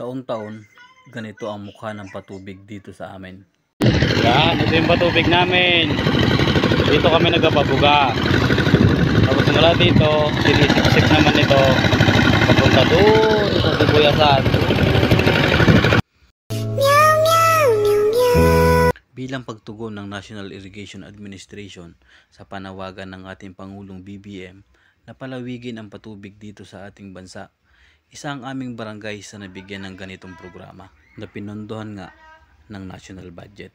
Taon-taon, ganito ang mukha ng patubig dito sa amin. Yan, ito yung patubig namin. Dito kami nagpapabuga. Tapos mula dito, sinisiksik naman ito. Papunta doon sa Sibuyasan. Bilang pagtugon ng National Irrigation Administration sa panawagan ng ating Pangulong BBM na palawigin ang patubig dito sa ating bansa, isa ang aming barangay sa nabigyan ng ganitong programa na pinondohan nga ng national budget.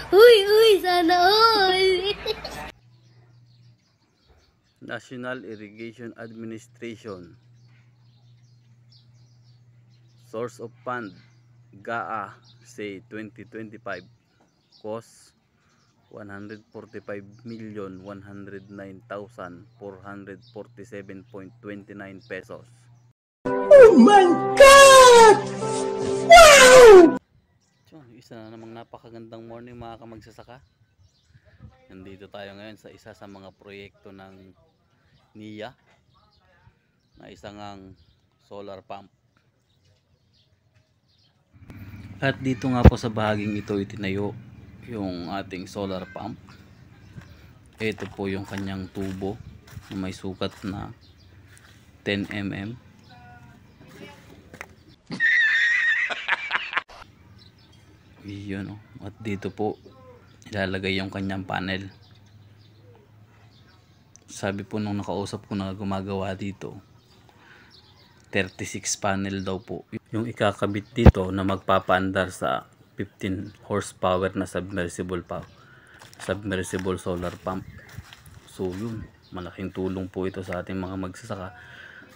Uy, sana all! National Irrigation Administration, Source of Fund GAA say 2025, cost 145,109,447.29 pesos. Oh my God! Wow! So, isa na namang napakagandang morning mga kamagsasaka. Nandito tayo ngayon sa isa sa mga proyekto ng NIA na isang solar pump. At dito nga po sa bahaging ito itinayo yung ating solar pump. Ito po yung kanyang tubo na may sukat na 10 mm. Yun, oh. At dito po ilalagay yung kanyang panel. Sabi po nung nakausap ko na gumagawa dito, 36 panel daw po yung ikakabit dito na magpapaandar sa 15 horsepower na submersible solar pump. So yun, malaking tulong po ito sa ating mga magsasaka,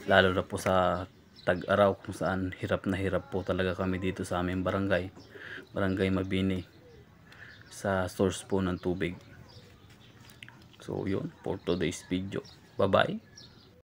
lalo na po sa tag-araw kung saan hirap na hirap po talaga kami dito sa aming barangay Mabini sa source po ng tubig. So yun, for today's video, bye bye.